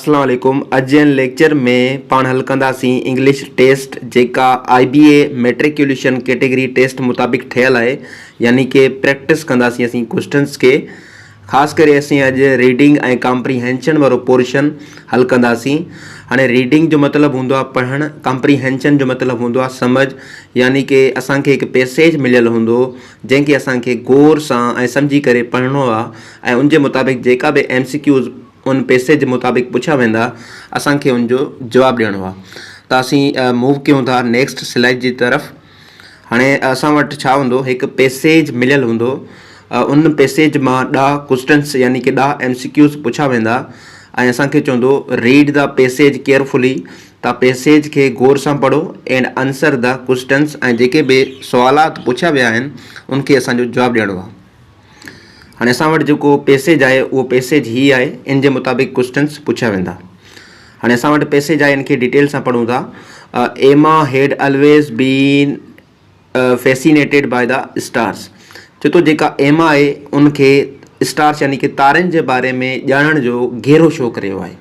अस्सलाम वालेकुम। अॼु जे लेक्चर में पाण हल कंदासीं इंग्लिश टेस्ट जेका IBA मेट्रिकुलेशन कैटेगरी टेस्ट मुताबिक़ ठहियल आहे, यानी कि प्रैक्टिस कंदासीं असीं क्वेश्चन्स के। ख़ासि करे असीं अॼु रीडिंग ऐं कॉम्प्रीहेंशन वारो पोर्शन हल कंदासीं। हाणे रीडिंग जो मतिलबु हूंदो आहे पढ़णु, कॉम्प्रीहेंशन जो मतिलबु हूंदो आहे सम्झ, यानी कि असांखे हिकु पैसेज मिलियल हूंदो जंहिंखे असांखे गौर सां ऐं सम्झी करे पढ़णो आहे ऐं उनजे मुताबिक़ जेका बि MCQs उन पैसेज जे मुताबिक़ पुछा वेंदा असांखे उनजो जवाबु ॾियणो आहे। त असीं मूव कयूं था नेक्स्ट स्लाइड जी तरफ़। हाणे असां वटि छा हूंदो, हिकु पैसेज मिलियल हूंदो, उन पैसेज मां 10 क्वेश्चन्स यानी कि 10 MCQs पुछा वेंदा ऐं असांखे चवंदो रीड द पैसेज केयरफुली। त पैसेज खे गौर सां पढ़ो एंड आंसर द क्वेश्चन्स, ऐं जेके बि सुवालात पुछा विया आहिनि उनखे असांजो जवाबु ॾियणो आहे। हाणे असां वटि जेको पैसेज आहे उहो पैसेज ही आहे, इन जे मुताबिक़ क्वेश्चन्स पुछा वेंदा। हाणे असां वटि पैसेज आहे, इनखे डिटेल सां पढ़ूं था। Emma had always been fascinated by the stars. चए थो जेका एमा आहे उनखे स्टार्स यानी कि तारनि जे बारे में ॼाणण जो गहरो शौक़ु रहियो आहे।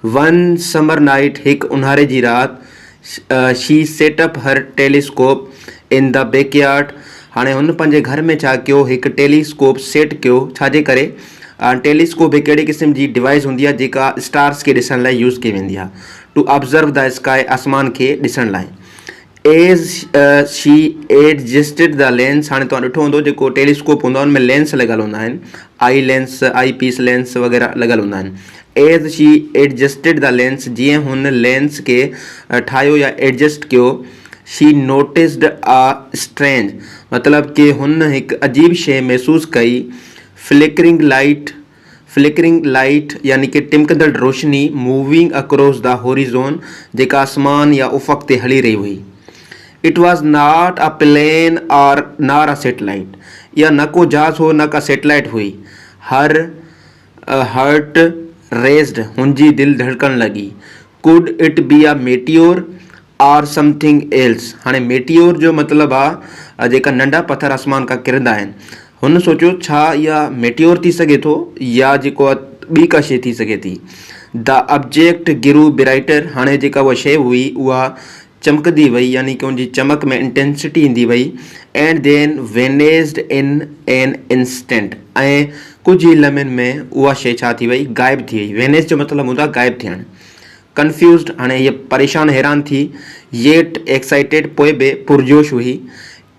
वन समर नाइट, हिकु ऊन्हारे जी राति, शी सेट अप हर टेलीस्कोप इन द बैकयार्ड। हाणे हुन पंहिंजे घर में छा कयो, हिकु टेलीस्कोप सेट कयो। छाजे करे? टेलीस्कोप हिकु अहिड़ी क़िस्म जी डिवाइस हूंदी आहे जेका स्टार्स खे ॾिसण लाइ यूज़ कई वेंदी आहे, टू ऑब्ज़र्व द स्काई, आसमान खे ॾिसण लाइ। As she adjusted the lens. हाणे तव्हां ॾिठो हूंदो जेको टेलीस्कोप हूंदो आहे हुन में लेंस लॻल हूंदा आहिनि, आई लेंस, आई पीस लेंस वग़ैरह लॻल हूंदा आहिनि। As she adjusted the lens, जीअं हुन लेंस खे ठाहियो या एडजस्ट कयो। शी नोटिस्ड अ स्ट्रेंज, मतलब कि हुन हिकु अजीब शइ महसूस कई। फ्लिकरिंग लाइट यानी कि टिमकंदड़ रोशनी, मूविंग अक्रॉस द होरिज़ोन, जेका आसमान या उफ़क़ ते हली रही हुई। It was not a plane और नॉर अ सेटेलाइट, या न को जहाज हो न का सेटेलाइट हुई। हर हार्ट रेस्ड, हुनजी दिल धड़कण लगी। Could it be a meteor और समथिंग एल्स। हाणे मेटियोर जो मतिलबु आहे जेका नंढा पत्थर आसमान खां किरंदा आहिनि। हुन सोचियो छा इहा मेटियोर थी सघे थो या जेको ॿी का शइ थी सघे थी। द ऑब्जेक्ट गिरू ब्राइटर, हाणे जेका उहा शइ हुई उहा चमकदी वई, यानी कि उनजी चमक में इंटेंसिटी ईंदी वई। And than वेनेस्ड in an instant, ऐं कुझु ई लम्हनि में उहा शइ छा थी वई, गायब थी वई। वेनेस जो मतिलबु हूंदो आहे गायब थियणु। कंफ्यूज़्ड, हाणे हीअ परेशान हैरान थी। येट एक्साइटेड, पोइ बि पुरजोश हुई।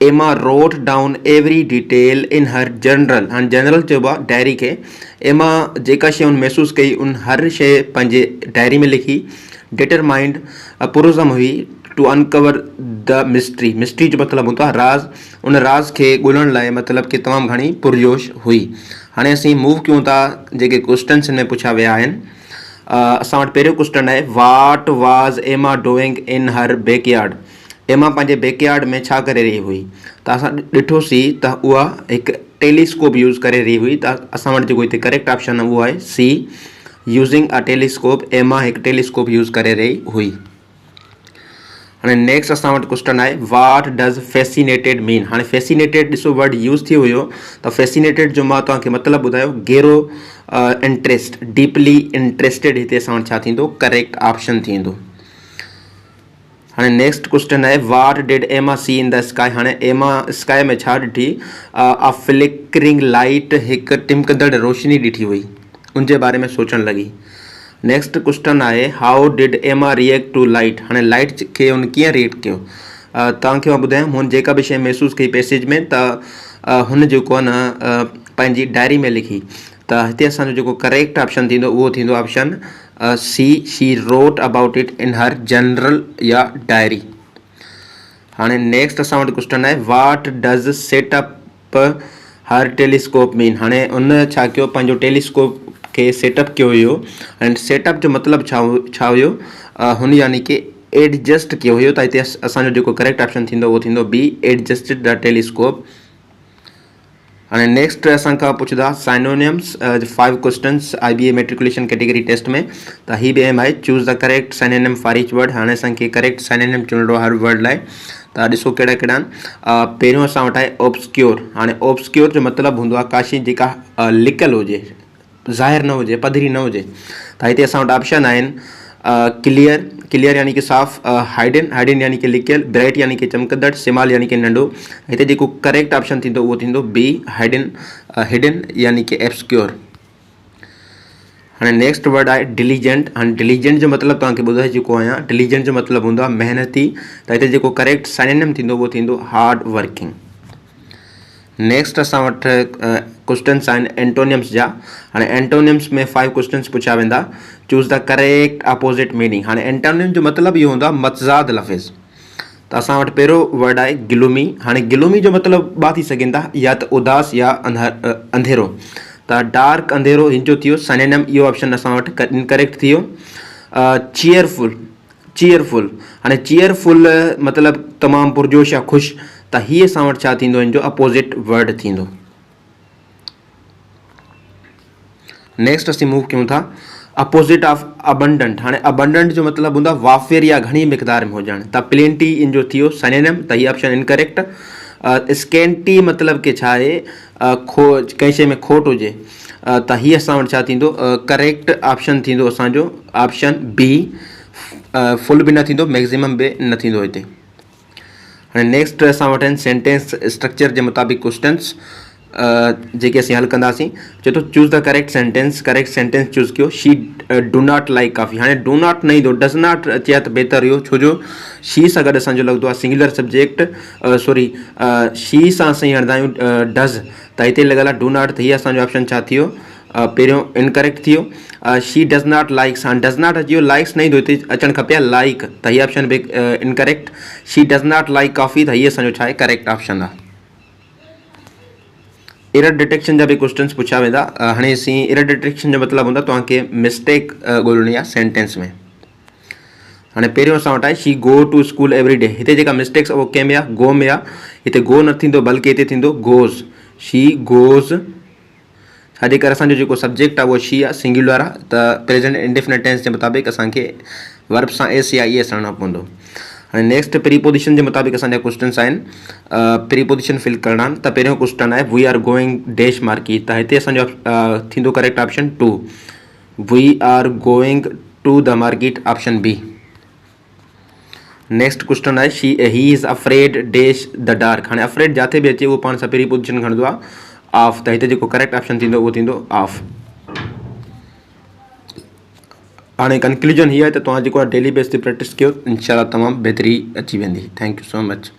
एमा wrote down every detail in her general, हाणे जनरल चइबो आहे डायरी खे। एमा जेका शइ उन महसूसु कई उन हर शइ पंहिंजे डायरी में लिखी। डिटरमाइंड, पुरज़म हुई to uncover the mystery. Mystery जो मतिलबु हूंदो आहे राज़, उन राज़ खे ॻोल्हण लाइ मतिलबु कि तमामु घणी पुरजोश हुई। हाणे असीं मूव कयूं था जेके क्वेश्चन्स में पुछा विया आहिनि। असां वटि पहिरियों क्वेश्चन आहे, वाट वाज़ एमा डूइंग इन हर बैकयार्ड। एमा पंहिंजे बैकयार्ड में छा करे रही हुई? त असां ॾिठोसीं त उहा हिकु टेलीस्कोप यूज़ करे रही हुई। त असां वटि जेको हिते करेक्ट ऑप्शन आहे उहो आहे सी, यूज़िंग अ टेलीस्कोप। एमा हिकु टेलीस्कोप यूज़ करे रही हुई। हाणे नेक्स्ट असां वटि क्वेश्चन आहे, वाट डज़ फैसिनेटेड मीन। हाणे फैसिनेटेड ॾिसो वर्ड यूज़ थी हुयो, त फैसिनेटेड जो मां तव्हांखे मतिलबु ॿुधायो गहरो इंट्रस्ट, डीपली इंट्रस्टेड। हिते असां वटि छा थींदो, करेक्ट ऑप्शन थींदो। हाणे नेक्स्ट क्वेश्चन आहे, वाट डिड एमा सी इन द स्काई। हाणे एमा स्काई में छा ॾिठी, अ फ्लिकरिंग लाइट, हिकु टिमकंदड़ रोशनी ॾिठी हुई, उनजे बारे में सोचणु लॻी। नेक्स्ट क्वेश्चन आहे, हाउ डिड एमा रिएक्ट टू लाइट। हाणे लाइट खे हुन कीअं रिएक्ट कयो। तव्हांखे मां ॿुधायां, हुन जेका बि शइ महसूसु कई पैसेज में, त हुन जेको आहे न पंहिंजी डायरी में लिखी। त हिते असांजो जेको करेक्ट ऑप्शन थींदो उहो थींदो option C, she wrote about it in her general या डायरी। हाणे नेक्स्ट असां वटि क्वेश्चन आहे, वाट डज़ सेट अप हर टेलीस्कोप मीन। हाणे उन छा कयो, पंहिंजो टेलीस्कोप खे सेटअप कयो हुयो। एंड सेटअप जो मतिलबु छा हुयो, हुन यानी कि एडजस्ट कयो हुयो। त हिते असांजो जेको करेक्ट ऑप्शन थींदो उहो थींदो बी, एडजस्टेड द टेलीस्कोप। हाणे नेक्स्ट असां खां पुछंदा synonyms, 5 questions IBA matriculation category test में। त ही बि एम आहे, choose the correct synonym for each word. हाणे असांखे करेक्ट साइनोनिम चुनणो हर वर्ड लाइ। त ॾिसो कहिड़ा कहिड़ा आहिनि। पहिरियों असां वटि आहे ऑब्सक्योर। हाणे ऑब्सक्योर जो मतिलबु हूंदो आहे का शइ जेका लिकियल हुजे, ज़ाहिर न हुजे, पधरी न हुजे। त त हिते असां वटि ऑप्शन आहिनि क्लियर, क्लियर यानी कि साफ़, हाइडन, हाइडन यानी कि लिकियल, ब्राइट यानी कि चमकंदड़, स्मॉल यानी कि नंढो। हिते जेको करेक्ट ऑप्शन थींदो उहो थींदो बी, हाइडन, हिडन यानी कि एब्सक्योर। हाँ नेक्स्ट वर्ड है डिलीजेंट। हाँ डिलीजेंट जो मतलब तव्हांखे ॿुधाए चुको आहियां। डिलीजेंट जो मतलब हूंदो आहे मेहनती। त हिते जेको करेक्ट साइनेम थींदो उहो थींदो हार्ड वर्किंग। नेक्स्ट असां वटि क्वेश्चन्स आहिनि एंटोनियम्स जा। हाणे एंटोनियम्स में 5 क्वेश्चन्स पुछिया वेंदा। Choose the correct opposite meaning. हाणे एंटोनियम जो मतलब इहो हूंदो आहे मतज़ाद लफ़्ज़। त असां वटि पहिरियों वर्ड आहे गिलूमी। हाणे गिलूमी जो मतलब ॿ थी सघनि था, या त उदास या अंधेरो। त डार्क अंधेरो हिन जो थियो साइनेम, इहो ऑप्शन असां वटि इनकरेक्ट थी वियो। चीयरफुल, चीयरफुल, हाणे चीयरफुल मतलब तमामु पुरजोश या ख़ुशि। त हीअ असां वटि छा थींदो, हिन जो अपोजिट वर्ड थींदो। नेक्स्ट असीं मूव कयूं था अपोजिट ऑफ अबंडेंट। हाणे अबंडेंट जो मतलब हूंदो आहे वाफिर या घणी मिक़दार में हुजणु। त प्लेंटी इन जो थियो साइनेम, त हीअ ऑप्शन इनकरेक्ट। स्केंटी मतलब कि छा आहे, कंहिं शइ में खोट हुजे। त हीअ असां वटि छा थींदो, करेक्ट ऑप्शन थींदो असांजो ऑप्शन बी, फुल बि न थींदो, मैक्सिमम बि न थींदो हिते। हाणे नेक्स्ट असां वटि आहिनि सेंटेंस स्ट्रक्चर जे मुताबिक़ क्वेश्चन्स जेके असीं हल कंदासीं। चए थो choose the correct sentence, correct sentence choose कयो। She do not like coffee. हाणे डू नॉट न ईंदो, डज़ नॉट अचे त बहितर हुयो, छो जो शी सां गॾु असांजो लॻंदो आहे सिंगुलर सब्जेक्ट, सॉरी शी सां असीं हणंदा आहियूं डज़। त हिते लॻियल आहे डू नॉट। त हीअ असांजो ऑप्शन छा थियो, पहिरियों इनकरेक्ट थी वियो। शी डज़ नॉट लाइक्स, हाणे डज़ नॉट अची वियो, लाइक्स न ईंदो, हिते अचणु खपे लाइक। त हीअ ऑप्शन बि incorrect. She does not like coffee, त हीअ असांजो छा आहे करेक्ट ऑप्शन आहे। एरर डिटेक्शन जा भी क्वेश्चन्स पुछा वेंदा। हाणे असीं एरर डिटेक्शन जो मतलब हूंदा तव्हांखे मिस्टेक ॻोल्हणी आहे सेंटेंस में। हाणे पहिरियों असां वटि आहे she go to school every day. हिते जेका मिस्टेक्स उहो कंहिं में आहे, गो में आहे। हिते गो न थींदो बल्कि हिते थींदो गोज़, शी गोज़। छाजे करे असांजो जेको सब्जेक्ट आहे उहो शी आहे, सिंगुलर आहे। त प्रेजेंट इंडेफिनिट टेंस जे मुताबिक़ असांखे वर्ब सां एस या ई हणणो पवंदो। हाणे नेक्स्ट प्रीपोजिशन जे मुताबिक़ असांजा क्वेश्चन्स आहिनि, प्रीपोजिशन फिल करणा आहिनि। त पहिरियों क्वेश्चन आहे we are going dash market. त हिते असांजो थींदो correct option 2, we are going to the market, option B. Next question आहे he is afraid dash the dark. हाणे अफ्रेड जिथे बि अचे उहो पाण सां प्रीपोजिशन खणंदो आहे ऑफ। त हिते जेको करेक्ट ऑप्शन थींदो उहो थींदो ऑफ। हाणे कंक्लूजन हीअ आहे त तव्हां जेको आहे डेली बेस ते प्रैक्टिस कयो, इंशाल्लाह तमामु बहितरी अची वेंदी। Thank you so much.